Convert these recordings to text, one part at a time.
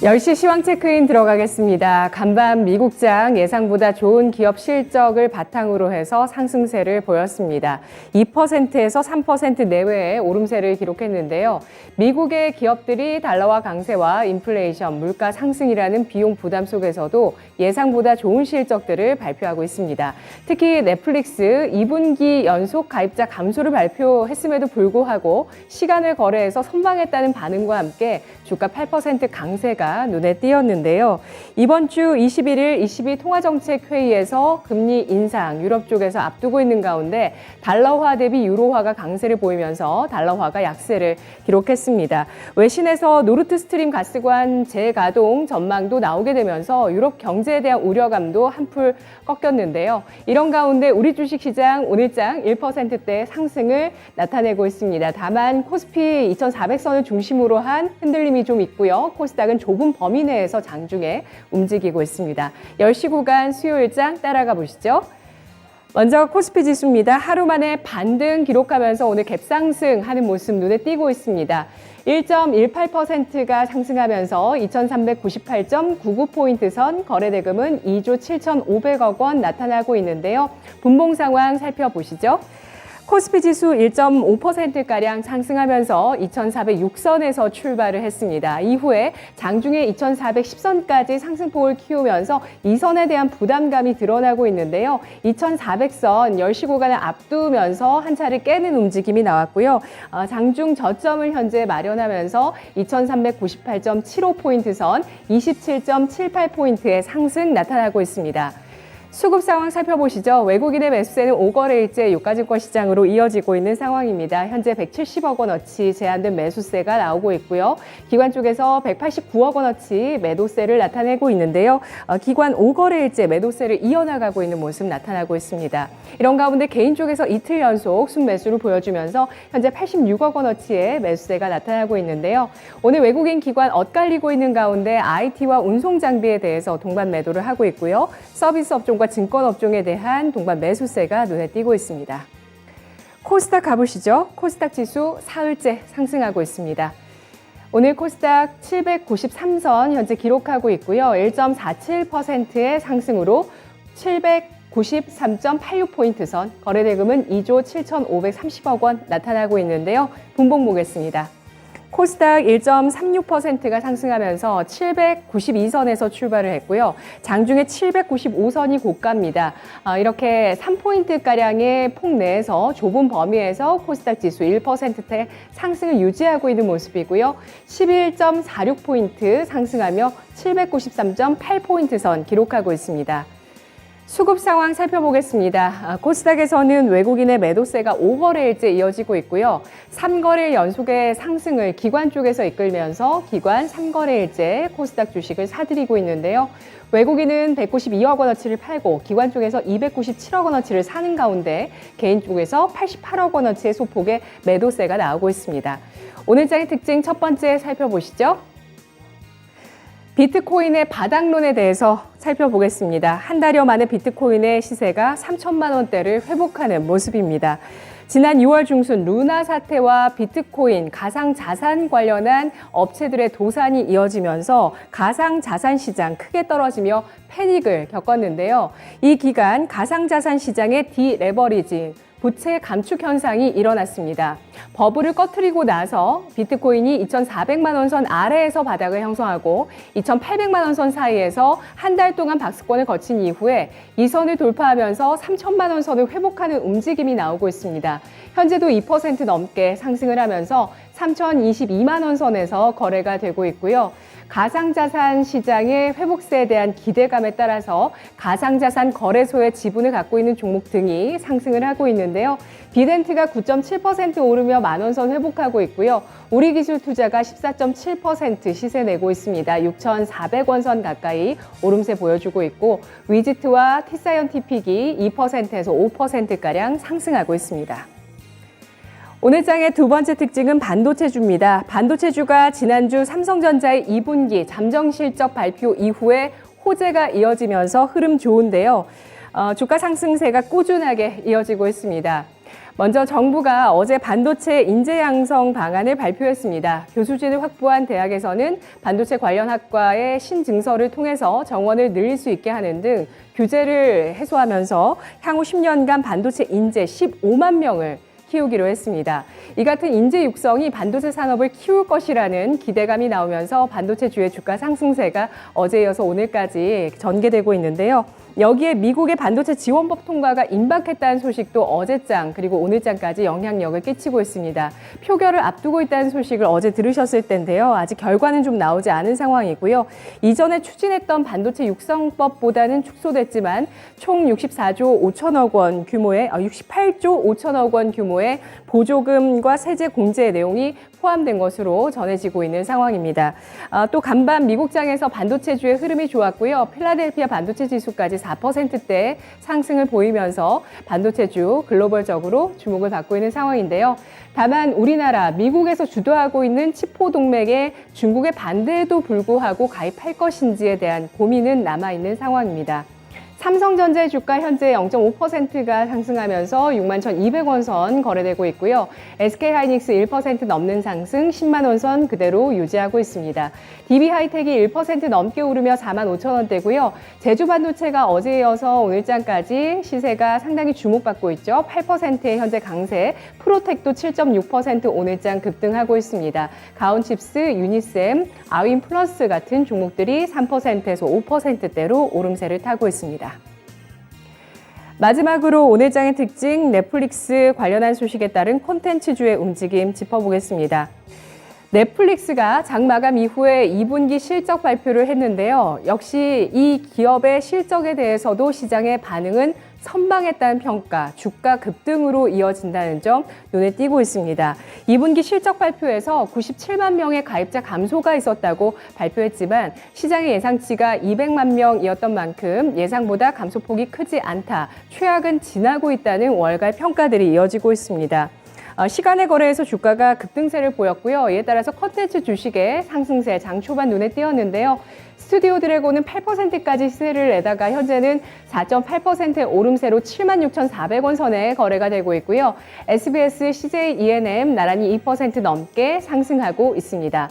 10시 시황 체크인 들어가겠습니다. 간밤 미국장 예상보다 좋은 기업 실적을 바탕으로 해서 상승세를 보였습니다. 2%에서 3% 내외의 오름세를 기록했는데요. 미국의 기업들이 달러화 강세와 인플레이션, 물가 상승이라는 비용 부담 속에서도 예상보다 좋은 실적들을 발표하고 있습니다. 특히 넷플릭스 2분기 연속 가입자 감소를 발표했음에도 불구하고 시간을 거래해서 선방했다는 반응과 함께 주가 8% 강세가 눈에 띄었는데요. 이번 주 21일 22 통화정책회의에서 금리 인상 유럽 쪽에서 앞두고 있는 가운데 달러화 대비 유로화가 강세를 보이면서 달러화가 약세를 기록했습니다. 외신에서 노르트스트림 가스관 재가동 전망도 나오게 되면서 유럽 경제에 대한 우려감도 한풀 꺾였는데요. 이런 가운데 우리 주식시장 오늘장 1%대 상승을 나타내고 있습니다. 다만 코스피 2400선을 중심으로 한 흔들림이 좀 있고요. 코스닥은 좁은 범위 내에서 장중에 움직이고 있습니다. 10시 구간 수요일장 따라가 보시죠. 먼저 코스피 지수입니다. 하루 만에 반등 기록하면서 오늘 갭상승하는 모습 눈에 띄고 있습니다. 1.18%가 상승하면서 2398.99포인트 선, 거래대금은 2조 7,500억 원 나타나고 있는데요. 분봉 상황 살펴보시죠. 코스피 지수 1.5%가량 상승하면서 2406선에서 출발을 했습니다. 이후에 장중에 2410선까지 상승폭을 키우면서 이 선에 대한 부담감이 드러나고 있는데요. 2400선 10시 구간을 앞두면서 한 차례 깨는 움직임이 나왔고요. 장중 저점을 현재 마련하면서 2398.75포인트 선 27.78포인트의 상승 나타나고 있습니다. 수급 상황 살펴보시죠. 외국인의 매수세는 5거래일째 유가증권 시장으로 이어지고 있는 상황입니다. 현재 170억 원어치 제한된 매수세가 나오고 있고요. 기관 쪽에서 189억 원어치 매도세를 나타내고 있는데요. 기관 5거래일째 매도세를 이어나가고 있는 모습 나타나고 있습니다. 이런 가운데 개인 쪽에서 이틀 연속 순매수를 보여주면서 현재 86억 원어치의 매수세가 나타나고 있는데요. 오늘 외국인 기관 엇갈리고 있는 가운데 IT와 운송장비에 대해서 동반 매도를 하고 있고요. 서비스 업종과 증권업종에 대한 동반 매수세가 눈에 띄고 있습니다. 코스닥 가보시죠. 코스닥 지수 사흘째 상승하고 있습니다. 오늘 코스닥 793선 현재 기록하고 있고요. 1.47%의 상승으로 793.86포인트 선, 거래대금은 2조 7,530억 원 나타나고 있는데요. 분봉 보겠습니다. 코스닥 1.36%가 상승하면서 792선에서 출발을 했고요. 장중에 795선이 고가입니다. 이렇게 3포인트가량의 폭 내에서 좁은 범위에서 코스닥 지수 1%대 상승을 유지하고 있는 모습이고요. 11.46포인트 상승하며 793.8포인트 선 기록하고 있습니다. 수급 상황 살펴보겠습니다. 코스닥에서는 외국인의 매도세가 5거래일째 이어지고 있고요. 3거래일 연속의 상승을 기관 쪽에서 이끌면서 기관 3거래일째 코스닥 주식을 사들이고 있는데요. 외국인은 192억 원어치를 팔고 기관 쪽에서 297억 원어치를 사는 가운데 개인 쪽에서 88억 원어치의 소폭의 매도세가 나오고 있습니다. 오늘장의 특징 첫 번째 살펴보시죠. 비트코인의 바닥론에 대해서 살펴보겠습니다. 한 달여 만에 비트코인의 시세가 3천만 원대를 회복하는 모습입니다. 지난 6월 중순 루나 사태와 비트코인, 가상자산 관련한 업체들의 도산이 이어지면서 가상자산 시장 크게 떨어지며 패닉을 겪었는데요. 이 기간 가상자산 시장의 디레버리징, 부채 감축 현상이 일어났습니다. 버블을 꺼트리고 나서 비트코인이 2,400만 원 선 아래에서 바닥을 형성하고 2,800만 원 선 사이에서 한 달 동안 박스권을 거친 이후에 이 선을 돌파하면서 3천만 원 선을 회복하는 움직임이 나오고 있습니다. 현재도 2% 넘게 상승을 하면서 3,022만 원 선에서 거래가 되고 있고요. 가상자산 시장의 회복세에 대한 기대감에 따라서 가상자산 거래소의 지분을 갖고 있는 종목 등이 상승을 하고 있는데요. 비덴트가 9.7% 오르며 만원선 회복하고 있고요. 우리기술투자가 14.7% 시세 내고 있습니다. 6,400원 선 가까이 오름세 보여주고 있고 위지트와 티사이언티픽이 2%에서 5%가량 상승하고 있습니다. 오늘장의 두 번째 특징은 반도체주입니다. 반도체주가 지난주 삼성전자의 2분기 잠정실적 발표 이후에 호재가 이어지면서 흐름 좋은데요. 주가 상승세가 꾸준하게 이어지고 있습니다. 먼저 정부가 어제 반도체 인재 양성 방안을 발표했습니다. 교수진을 확보한 대학에서는 반도체 관련 학과의 신증서를 통해서 정원을 늘릴 수 있게 하는 등 규제를 해소하면서 향후 10년간 반도체 인재 15만 명을 키우기로 했습니다. 이 같은 인재 육성이 반도체 산업을 키울 것이라는 기대감이 나오면서 반도체주의 주가 상승세가 어제 이어서 오늘까지 전개되고 있는데요. 여기에 미국의 반도체 지원법 통과가 임박했다는 소식도 어제장 그리고 오늘장까지 영향력을 끼치고 있습니다. 표결을 앞두고 있다는 소식을 어제 들으셨을 텐데요. 아직 결과는 좀 나오지 않은 상황이고요. 이전에 추진했던 반도체 육성법보다는 축소됐지만 총 64조 5천억 원 규모의 68조 5천억 원 규모의 보조금과 세제 공제 내용이 포함된 것으로 전해지고 있는 상황입니다. 또 간밤 미국장에서 반도체주의 흐름이 좋았고요. 필라델피아 반도체 지수까지 4%대 상승을 보이면서 반도체주 글로벌적으로 주목을 받고 있는 상황인데요. 다만 우리나라, 미국에서 주도하고 있는 치포 동맹에 중국의 반대에도 불구하고 가입할 것인지에 대한 고민은 남아있는 상황입니다. 삼성전자의 주가 현재 0.5%가 상승하면서 61,200원 선 거래되고 있고요. SK하이닉스 1% 넘는 상승 10만 원 선 그대로 유지하고 있습니다. DB하이텍이 1% 넘게 오르며 45,000원대고요. 제주반도체가 어제에 이어서 오늘장까지 시세가 상당히 주목받고 있죠. 8%의 현재 강세, 프로텍도 7.6% 오늘장 급등하고 있습니다. 가온칩스, 유니셈, 아윈플러스 같은 종목들이 3%에서 5%대로 오름세를 타고 있습니다. 마지막으로 오늘장의 특징, 넷플릭스 관련한 소식에 따른 콘텐츠주의 움직임 짚어보겠습니다. 넷플릭스가 장 마감 이후에 2분기 실적 발표를 했는데요. 역시 이 기업의 실적에 대해서도 시장의 반응은 선방했다는 평가, 주가 급등으로 이어진다는 점 눈에 띄고 있습니다. 2분기 실적 발표에서 97만 명의 가입자 감소가 있었다고 발표했지만 시장의 예상치가 200만 명이었던 만큼 예상보다 감소폭이 크지 않다, 최악은 지나고 있다는 월갈 평가들이 이어지고 있습니다. 시간의 거래에서 주가가 급등세를 보였고요. 이에 따라서 컨텐츠 주식의 상승세 장 초반 눈에 띄었는데요. 스튜디오 드래곤은 8%까지 시세를 내다가 현재는 4.8%의 오름세로 76,400원 선에 거래가 되고 있고요. SBS, CJ ENM 나란히 2% 넘게 상승하고 있습니다.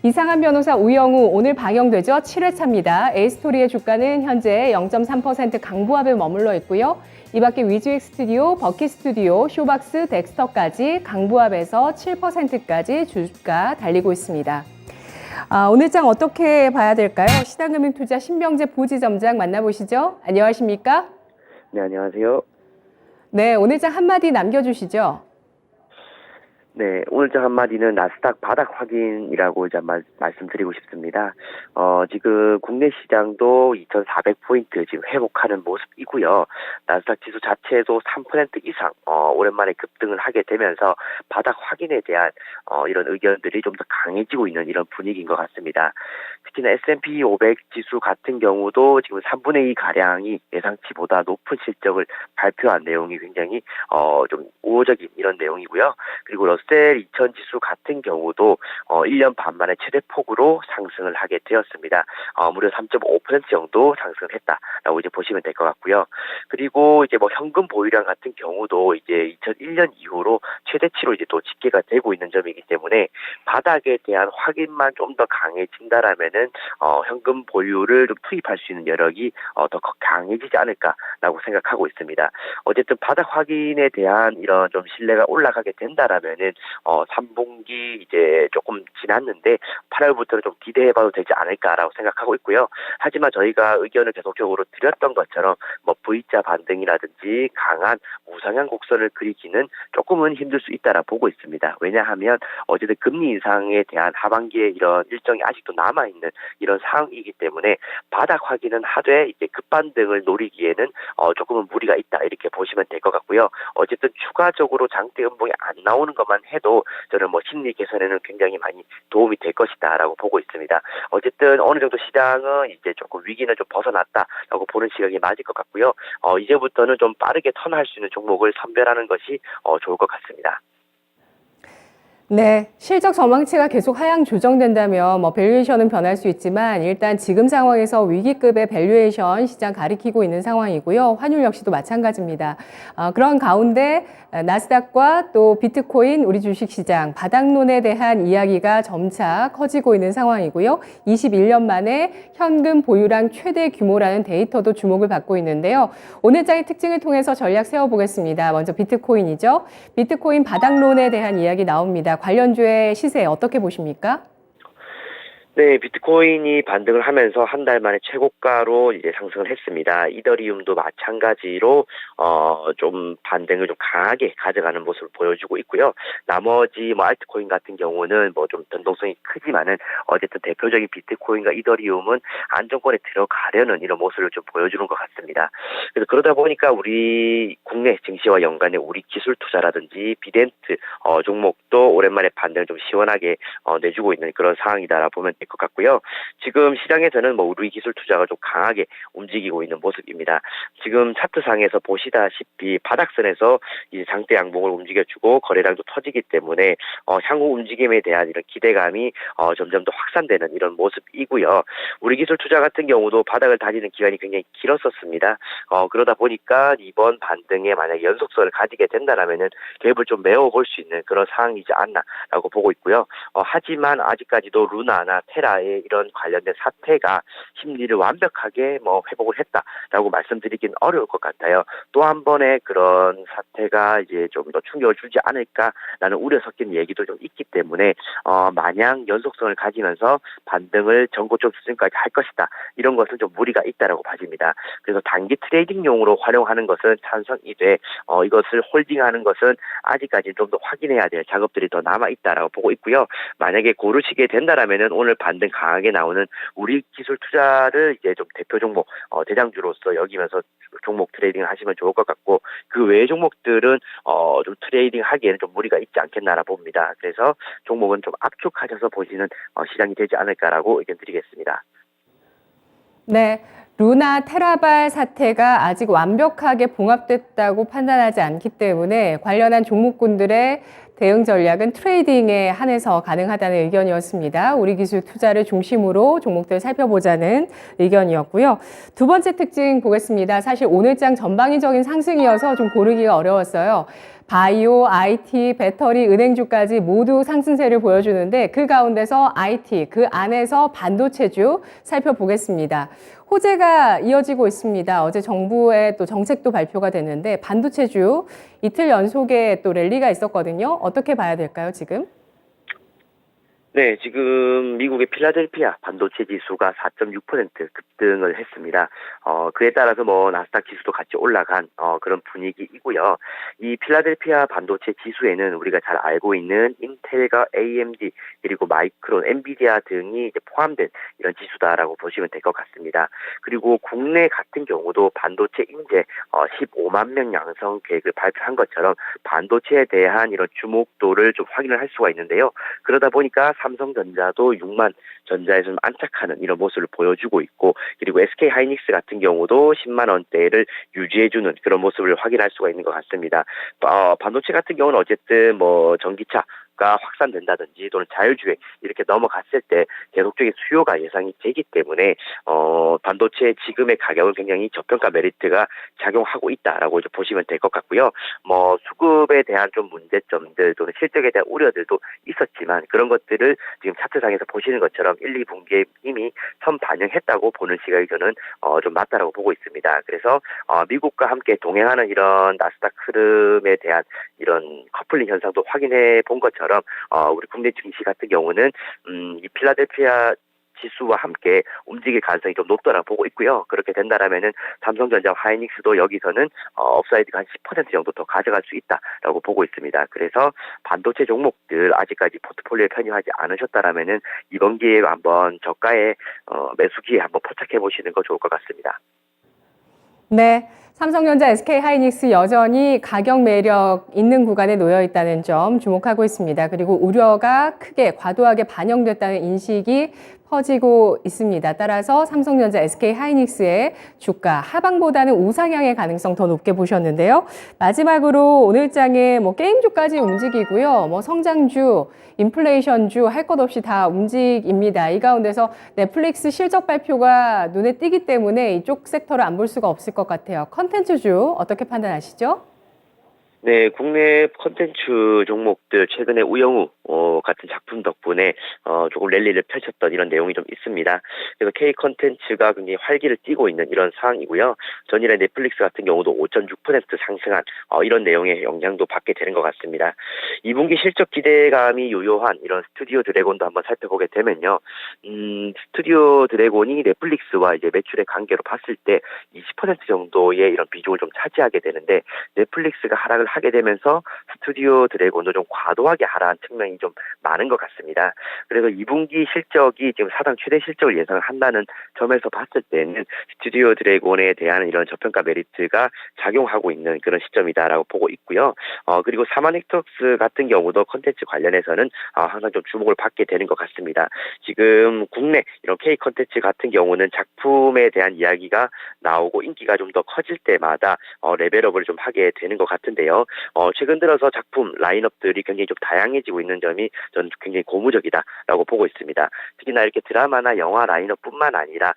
이상한 변호사 우영우 오늘 방영되죠. 7회차입니다. A스토리의 주가는 현재 0.3% 강보합에 머물러 있고요. 이 밖에 위즈익 스튜디오, 버킷 스튜디오, 쇼박스, 덱스터까지 강보합에서 7%까지 주가 달리고 있습니다. 오늘장 어떻게 봐야 될까요? 신한금융투자 신병재 부지점장 만나보시죠. 안녕하십니까? 네, 안녕하세요. 네, 오늘장 한마디 남겨주시죠. 네, 오늘장 한마디는 나스닥 바닥 확인이라고 이제 말씀드리고 싶습니다. 지금 국내 시장도 2,400포인트 지금 회복하는 모습이고요. 나스닥 지수 자체도 3% 이상, 오랜만에 급등을 하게 되면서 바닥 확인에 대한, 이런 의견들이 좀 더 강해지고 있는 이런 분위기인 것 같습니다. 특히나 S&P 500 지수 같은 경우도 지금 3분의 2 가량이 예상치보다 높은 실적을 발표한 내용이 굉장히, 좀 우호적인 이런 내용이고요. 그리고 러셀 2000 지수 같은 경우도 1년 반 만에 최대폭으로 상승을 하게 되었습니다. 무려 3.5% 정도 상승을 했다라고 이제 보시면 될 것 같고요. 그리고 이제 뭐 현금 보유량 같은 경우도 이제 2001년 이후로 최대치로 이제 또 집계가 되고 있는 점이기 때문에 바닥에 대한 확인만 좀 더 강해진다라면은 현금 보유를 좀 투입할 수 있는 여력이 더 강해지지 않을까라고 생각하고 있습니다. 어쨌든 바닥 확인에 대한 이런 좀 신뢰가 올라가게 된다라면은 3분기 이제 조금 지났는데 8월부터는 좀 기대해봐도 되지 않을까라고 생각하고 있고요. 하지만 저희가 의견을 계속적으로 드렸던 것처럼 뭐 V자 반등이라든지 강한 우상향 곡선을 그리기는 조금은 힘들 수 있다라 보고 있습니다. 왜냐하면 어쨌든 금리 인상에 대한 하반기에 이런 일정이 아직도 남아있는 이런 상황이기 때문에 바닥 확인은 하되 이제 급반등을 노리기에는 조금은 무리가 있다 이렇게 보시면 될 것 같고요. 어쨌든 추가적으로 장대 음봉이 안 나오는 것만 해도 저는 뭐 심리 개선에는 굉장히 많이 도움이 될 것이다라고 보고 있습니다. 어쨌든 어느 정도 시장은 이제 조금 위기는 좀 벗어났다라고 보는 시각이 맞을 것 같고요. 이제부터는 좀 빠르게 턴할 수 있는 종목을 선별하는 것이 좋을 것 같습니다. 네, 실적 전망치가 계속 하향 조정된다면 밸류에이션은 변할 수 있지만 일단 지금 상황에서 위기급의 밸류에이션 시장 가리키고 있는 상황이고요. 환율 역시도 마찬가지입니다. 그런 가운데 나스닥과 또 비트코인 우리 주식시장 바닥론에 대한 이야기가 점차 커지고 있는 상황이고요. 21년 만에 현금 보유량 최대 규모라는 데이터도 주목을 받고 있는데요. 오늘장의 특징을 통해서 전략 세워보겠습니다. 먼저 비트코인이죠. 비트코인 바닥론에 대한 이야기 나옵니다. 관련주의 시세 어떻게 보십니까? 네, 비트코인이 반등을 하면서 한 달 만에 최고가로 이제 상승을 했습니다. 이더리움도 마찬가지로 좀 반등을 좀 강하게 가져가는 모습을 보여주고 있고요. 나머지 알트코인 같은 경우는 좀 변동성이 크지만은 어쨌든 대표적인 비트코인과 이더리움은 안정권에 들어가려는 이런 모습을 좀 보여주는 것 같습니다. 그래서 그러다 보니까 우리 국내 증시와 연관해 우리 기술 투자라든지 비덴트 종목도 오랜만에 반등을 좀 시원하게 내주고 있는 그런 상황이다라 보면 될 것 같고요. 지금 시장에서는 우리 기술 투자가 좀 강하게 움직이고 있는 모습입니다. 지금 차트상에서 보시다시피 바닥선에서 이제 장대 양봉을 움직여주고 거래량도 터지기 때문에 향후 움직임에 대한 이런 기대감이 점점 더 확산되는 이런 모습이고요. 우리 기술 투자 같은 경우도 바닥을 다지는 기간이 굉장히 길었었습니다. 그러다 보니까 이번 반등에 만약 연속성을 가지게 된다라면은 갭을 좀 메워볼 수 있는 그런 상황이지 않나라고 보고 있고요. 하지만 아직까지도 루나나 테라의 이런 관련된 사태가 심리를 완벽하게 회복을 했다라고 말씀드리긴 어려울 것 같아요. 또 한 번의 그런 사태가 이제 좀 더 충격을 주지 않을까라는 우려 섞인 얘기도 좀 있기 때문에 마냥 연속성을 가지면서 반등을 전고점 수준까지 할 것이다. 이런 것은 좀 무리가 있다라고 봐집니다. 그래서 단기 트레이딩용으로 활용하는 것은 찬성이 돼 이것을 홀딩하는 것은 아직까지 좀 더 확인해야 될 작업들이 더 남아 있다라고 보고 있고요. 만약에 고르시게 된다라면은 오늘 반등 강하게 나오는 우리 기술 투자를 이제 좀 대표 종목 대장주로서 여기면서 종목 트레이딩을 하시면 좋을 것 같고 그 외의 종목들은 좀 트레이딩 하기에는 좀 무리가 있지 않겠나라 봅니다. 그래서 종목은 좀 압축하셔서 보시는 시장이 되지 않을까라고 의견 드리겠습니다. 네, 루나 테라발 사태가 아직 완벽하게 봉합됐다고 판단하지 않기 때문에 관련한 종목군들의 대응 전략은 트레이딩에 한해서 가능하다는 의견이었습니다. 우리 기술 투자를 중심으로 종목들 살펴보자는 의견이었고요. 두 번째 특징 보겠습니다. 사실 오늘장 전방위적인 상승이어서 좀 고르기가 어려웠어요. 바이오, IT, 배터리, 은행주까지 모두 상승세를 보여주는데 그 가운데서 IT, 그 안에서 반도체주 살펴보겠습니다. 호재가 이어지고 있습니다. 어제 정부의 또 정책도 발표가 됐는데 반도체주 이틀 연속에 또 랠리가 있었거든요. 어떻게 봐야 될까요, 지금? 네, 지금 미국의 필라델피아 반도체 지수가 4.6% 급등을 했습니다. 그에 따라서 나스닥 지수도 같이 올라간 그런 분위기이고요. 이 필라델피아 반도체 지수에는 우리가 잘 알고 있는 인텔과 AMD 그리고 마이크론, 엔비디아 등이 이제 포함된 이런 지수다라고 보시면 될 것 같습니다. 그리고 국내 같은 경우도 반도체 인재 15만 명 양성 계획을 발표한 것처럼 반도체에 대한 이런 주목도를 좀 확인을 할 수가 있는데요. 그러다 보니까 삼성전자도 6만 전자에서 좀 안착하는 이런 모습을 보여주고 있고 그리고 SK하이닉스 같은 경우도 10만 원대를 유지해주는 그런 모습을 확인할 수가 있는 것 같습니다. 반도체 같은 경우는 어쨌든 전기차 가 확산된다든지 또는 자율주행 이렇게 넘어갔을 때 계속적인 수요가 예상이 되기 때문에 반도체 지금의 가격은 굉장히 저평가 메리트가 작용하고 있다라고 이제 보시면 될 것 같고요. 수급에 대한 좀 문제점들 또는 실적에 대한 우려들도 있었지만 그런 것들을 지금 차트상에서 보시는 것처럼 1, 2분기에 이미 선반영했다고 보는 시각이 저는 좀 맞다라고 보고 있습니다. 그래서 미국과 함께 동행하는 이런 나스닥 흐름에 대한 이런 커플링 현상도 확인해 본 것처럼 우리 국내 증시 같은 경우는 이 필라델피아 지수와 함께 움직일 가능성이 좀 높다라고 보고 있고요. 그렇게 된다라면은 삼성전자와 하이닉스도 여기서는 업사이드가 한 10% 정도 더 가져갈 수 있다라고 보고 있습니다. 그래서 반도체 종목들 아직까지 포트폴리오에 편입하지 않으셨다라면은 이번 기회에 한번 저가의 매수기에 한번 포착해 보시는 거 좋을 것 같습니다. 네, 삼성전자, SK하이닉스 여전히 가격 매력 있는 구간에 놓여 있다는 점 주목하고 있습니다. 그리고 우려가 크게 과도하게 반영됐다는 인식이 퍼지고 있습니다. 따라서 삼성전자, SK하이닉스의 주가 하방보다는 우상향의 가능성 더 높게 보셨는데요. 마지막으로 오늘 장에 게임주까지 움직이고요. 성장주, 인플레이션주 할 것 없이 다 움직입니다. 이 가운데서 넷플릭스 실적 발표가 눈에 띄기 때문에 이쪽 섹터를 안 볼 수가 없을 것 같아요. 컨텐츠주 어떻게 판단하시죠? 네, 국내 콘텐츠 종목들 최근에 우영우 같은 작품 덕분에 조금 랠리를 펼쳤던 이런 내용이 좀 있습니다. 그래서 K 콘텐츠가 굉장히 활기를 띠고 있는 이런 상황이고요. 전일에 넷플릭스 같은 경우도 5.6% 상승한 이런 내용의 영향도 받게 되는 것 같습니다. 2분기 실적 기대감이 유효한 이런 스튜디오 드래곤도 한번 살펴보게 되면요. 스튜디오 드래곤이 넷플릭스와 이제 매출의 관계로 봤을 때 20% 정도의 이런 비중을 좀 차지하게 되는데 넷플릭스가 하락을 하게 되면서 스튜디오 드래곤도 좀 과도하게 하락한 측면이 좀 많은 것 같습니다. 그래서 2분기 실적이 지금 사상 최대 실적을 예상을 한다는 점에서 봤을 때는 스튜디오 드래곤에 대한 이런 저평가 메리트가 작용하고 있는 그런 시점이다라고 보고 있고요. 그리고 사마넥터스 같은 경우도 콘텐츠 관련해서는 항상 좀 주목을 받게 되는 것 같습니다. 지금 국내 이런 K 콘텐츠 같은 경우는 작품에 대한 이야기가 나오고 인기가 좀 더 커질 때마다 레벨업을 좀 하게 되는 것 같은데요. 최근 들어서 작품 라인업들이 굉장히 좀 다양해지고 있는 점이 저는 굉장히 고무적이다라고 보고 있습니다. 특히나 이렇게 드라마나 영화 라인업뿐만 아니라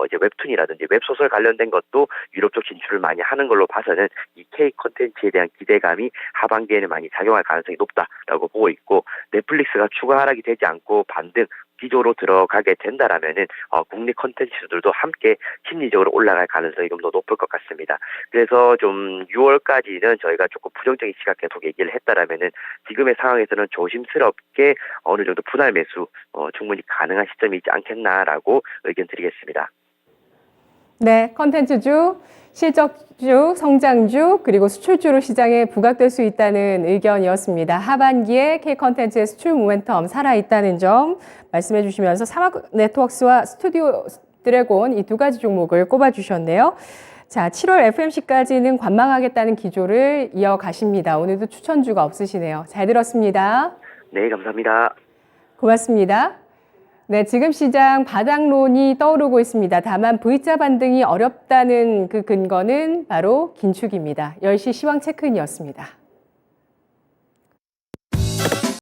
이제 웹툰이라든지 웹소설 관련된 것도 유럽 쪽 진출을 많이 하는 걸로 봐서는 이 K 콘텐츠에 대한 기대감이 하반기에는 많이 작용할 가능성이 높다라고 보고 있고 넷플릭스가 추가 하락이 되지 않고 반등 기조로 들어가게 된다라면은 국내 콘텐츠들도 함께 심리적으로 올라갈 가능성이 좀 더 높을 것 같습니다. 그래서 좀 6월까지는 저희가 조금 부정적인 시각 계속 얘기를 했다라면은 지금의 상황에서는 조심스럽게 어느 정도 분할 매수 충분히 가능한 시점이 있지 않겠나라고 의견 드리겠습니다. 네, 컨텐츠주, 실적주, 성장주, 그리고 수출주로 시장에 부각될 수 있다는 의견이었습니다. 하반기에 K컨텐츠의 수출 모멘텀 살아있다는 점 말씀해 주시면서 사막네트워크스와 스튜디오 드래곤 이 두 가지 종목을 꼽아주셨네요. 자, 7월 FMC까지는 관망하겠다는 기조를 이어가십니다. 오늘도 추천주가 없으시네요. 잘 들었습니다. 네, 감사합니다. 고맙습니다. 네, 지금 시장 바닥론이 떠오르고 있습니다. 다만 V자 반등이 어렵다는 그 근거는 바로 긴축입니다. 10시 시황 체크인이었습니다.